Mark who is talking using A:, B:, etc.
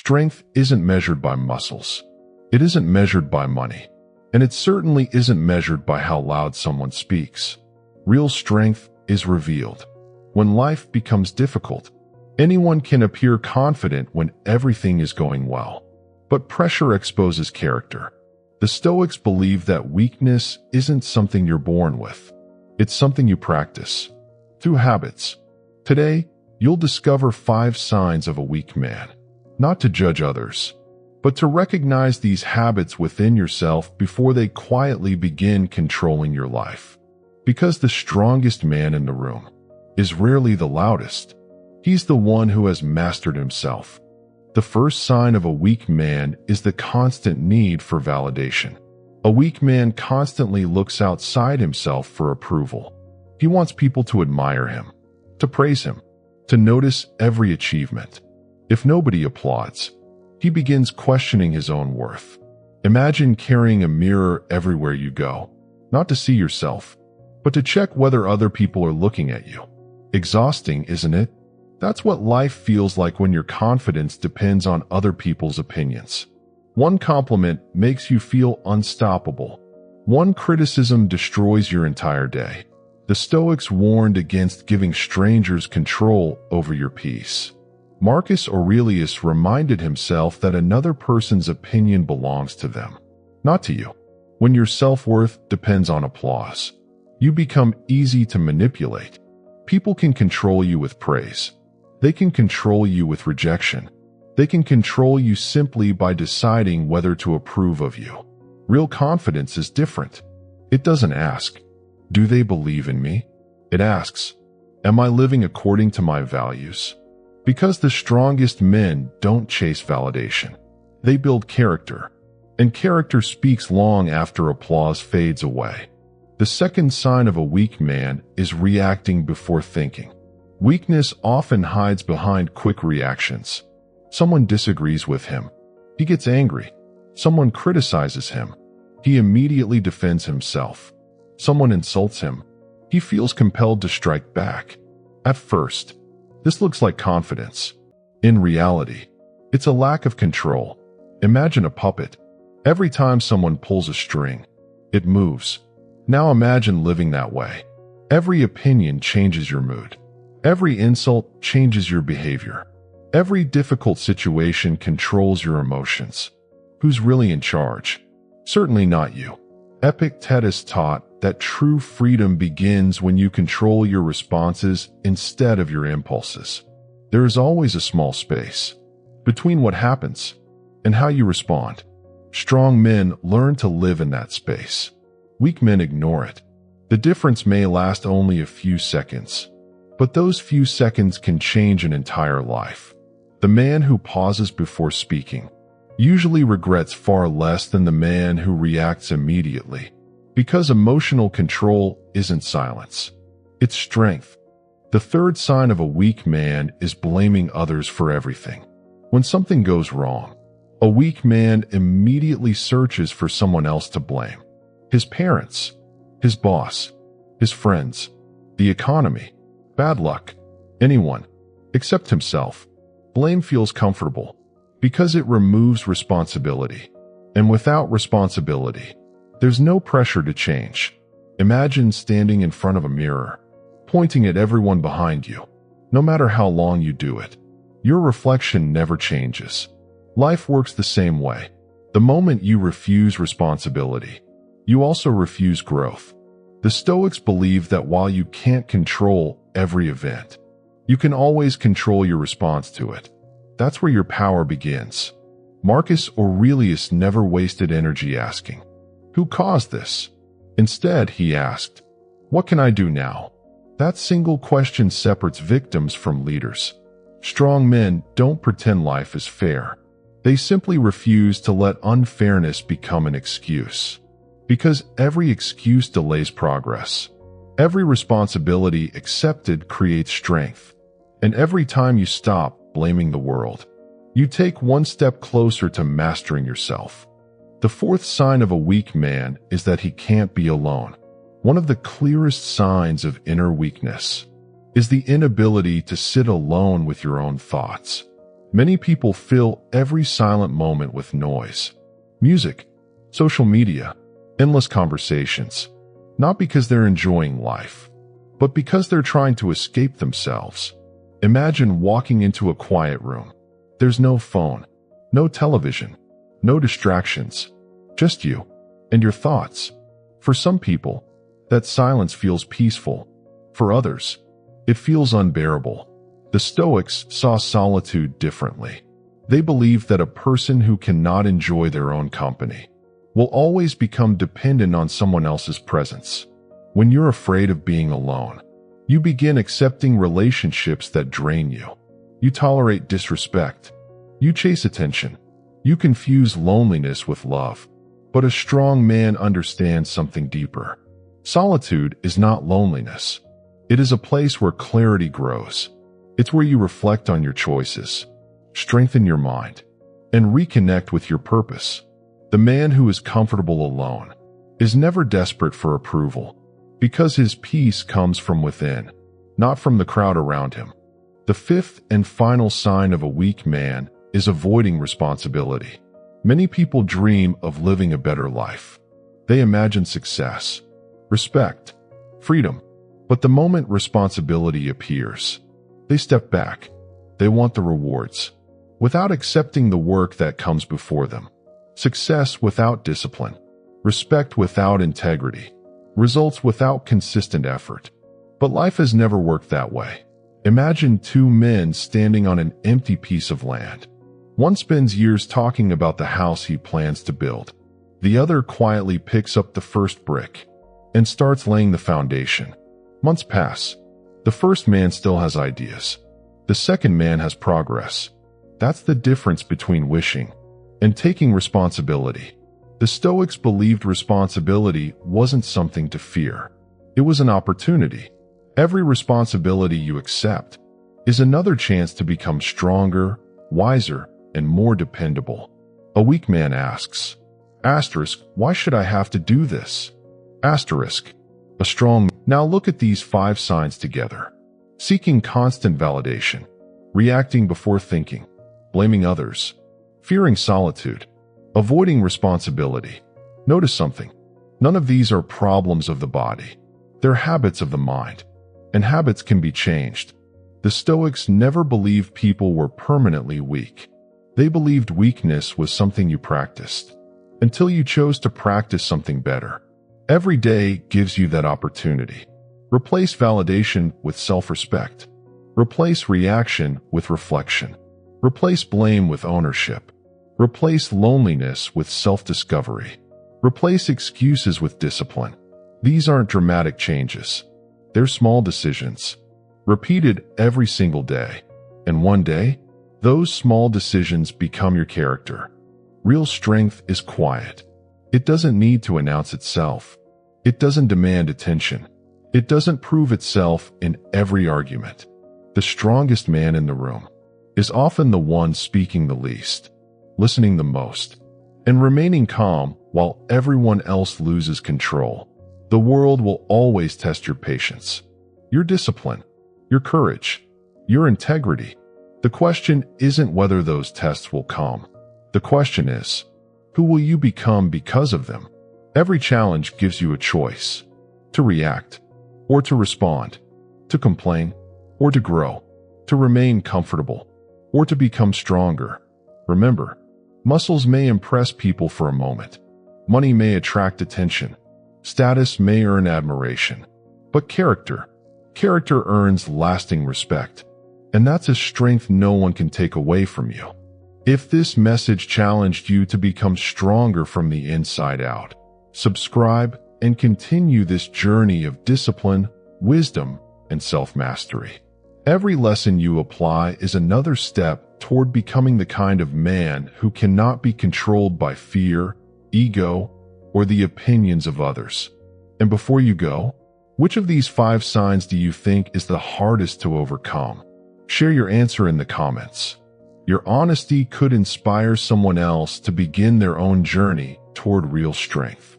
A: Strength isn't measured by muscles. It isn't measured by money. And it certainly isn't measured by how loud someone speaks. Real strength is revealed when life becomes difficult. Anyone can appear confident when everything is going well. But pressure exposes character. The Stoics believe that weakness isn't something you're born with. It's something you practice through habits. Today, you'll discover 5 signs of a weak man. Not to judge others, but to recognize these habits within yourself before they quietly begin controlling your life. Because the strongest man in the room is rarely the loudest. He's the one who has mastered himself. The first sign of a weak man is the constant need for validation. A weak man constantly looks outside himself for approval. He wants people to admire him, to praise him, to notice every achievement. If nobody applauds, he begins questioning his own worth. Imagine carrying a mirror everywhere you go, not to see yourself, but to check whether other people are looking at you. Exhausting, isn't it? That's what life feels like when your confidence depends on other people's opinions. One compliment makes you feel unstoppable. One criticism destroys your entire day. The Stoics warned against giving strangers control over your peace. Marcus Aurelius reminded himself that another person's opinion belongs to them, not to you. When your self-worth depends on applause, you become easy to manipulate. People can control you with praise. They can control you with rejection. They can control you simply by deciding whether to approve of you. Real confidence is different. It doesn't ask, "Do they believe in me?" It asks, "Am I living according to my values?" Because the strongest men don't chase validation. They build character, and character speaks long after applause fades away. The second sign of a weak man is reacting before thinking. Weakness often hides behind quick reactions. Someone disagrees with him. He gets angry. Someone criticizes him. He immediately defends himself. Someone insults him. He feels compelled to strike back. At first, this looks like confidence. In reality, it's a lack of control. Imagine a puppet. Every time someone pulls a string, it moves. Now imagine living that way. Every opinion changes your mood. Every insult changes your behavior. Every difficult situation controls your emotions. Who's really in charge? Certainly not you. Epictetus taught that true freedom begins when you control your responses instead of your impulses. There is always a small space between what happens and how you respond. Strong men learn to live in that space. Weak men ignore it. The difference may last only a few seconds, but those few seconds can change an entire life. The man who pauses before speaking usually regrets far less than the man who reacts immediately, because emotional control isn't silence. It's strength. The third sign of a weak man is blaming others for everything. When something goes wrong, a weak man immediately searches for someone else to blame. His parents, his boss, his friends, the economy, bad luck, anyone, except himself. Blame feels comfortable because it removes responsibility. And without responsibility, there's no pressure to change. Imagine standing in front of a mirror, pointing at everyone behind you. No matter how long you do it, your reflection never changes. Life works the same way. The moment you refuse responsibility, you also refuse growth. The Stoics believe that while you can't control every event, you can always control your response to it. That's where your power begins. Marcus Aurelius never wasted energy asking, "Who caused this?" Instead, he asked, "What can I do now?" That single question separates victims from leaders. Strong men don't pretend life is fair. They simply refuse to let unfairness become an excuse. Because every excuse delays progress. Every responsibility accepted creates strength. And every time you stop blaming the world, you take one step closer to mastering yourself. The fourth sign of a weak man is that he can't be alone. One of the clearest signs of inner weakness is the inability to sit alone with your own thoughts. Many people fill every silent moment with noise. Music, social media, endless conversations. Not because they're enjoying life, but because they're trying to escape themselves. Imagine walking into a quiet room. There's no phone, no television, no distractions, just you and your thoughts. For some people, that silence feels peaceful. For others, it feels unbearable. The Stoics saw solitude differently. They believed that a person who cannot enjoy their own company will always become dependent on someone else's presence. When you're afraid of being alone, you begin accepting relationships that drain you. You tolerate disrespect. You chase attention. You confuse loneliness with love. But a strong man understands something deeper. Solitude is not loneliness. It is a place where clarity grows. It's where you reflect on your choices, strengthen your mind, and reconnect with your purpose. The man who is comfortable alone is never desperate for approval, because his peace comes from within, not from the crowd around him. The fifth and final sign of a weak man is avoiding responsibility. Many people dream of living a better life. They imagine success, respect, freedom. But the moment responsibility appears, they step back. They want the rewards, without accepting the work that comes before them. Success without discipline, respect without integrity, results without consistent effort. But life has never worked that way. Imagine two men standing on an empty piece of land. One spends years talking about the house he plans to build. The other quietly picks up the first brick and starts laying the foundation. Months pass. The first man still has ideas. The second man has progress. That's the difference between wishing and taking responsibility. The Stoics believed responsibility wasn't something to fear. It was an opportunity. Every responsibility you accept is another chance to become stronger, wiser, and more dependable. A weak man asks, why should I have to do this? A strong. Now look at these 5 signs together. Seeking constant validation, reacting before thinking, blaming others, fearing solitude, avoiding responsibility. Notice something. None of these are problems of the body. They're habits of the mind, and habits can be changed. The Stoics never believed people were permanently weak. They believed weakness was something you practiced, until you chose to practice something better. Every day gives you that opportunity. Replace validation with self-respect. Replace reaction with reflection. Replace blame with ownership. Replace loneliness with self-discovery. Replace excuses with discipline. These aren't dramatic changes. They're small decisions, repeated every single day. And one day, those small decisions become your character. Real strength is quiet. It doesn't need to announce itself. It doesn't demand attention. It doesn't prove itself in every argument. The strongest man in the room is often the one speaking the least, listening the most, and remaining calm while everyone else loses control. The world will always test your patience, your discipline, your courage, your integrity. The question isn't whether those tests will come. The question is, who will you become because of them? Every challenge gives you a choice: to react or to respond, to complain or to grow, to remain comfortable or to become stronger. Remember, muscles may impress people for a moment. Money may attract attention. Status may earn admiration. But character earns lasting respect. And that's a strength no one can take away from you. If this message challenged you to become stronger from the inside out, subscribe and continue this journey of discipline, wisdom, and self-mastery. Every lesson you apply is another step toward becoming the kind of man who cannot be controlled by fear, ego, or the opinions of others. And before you go, which of these 5 signs do you think is the hardest to overcome? Share your answer in the comments. Your honesty could inspire someone else to begin their own journey toward real strength.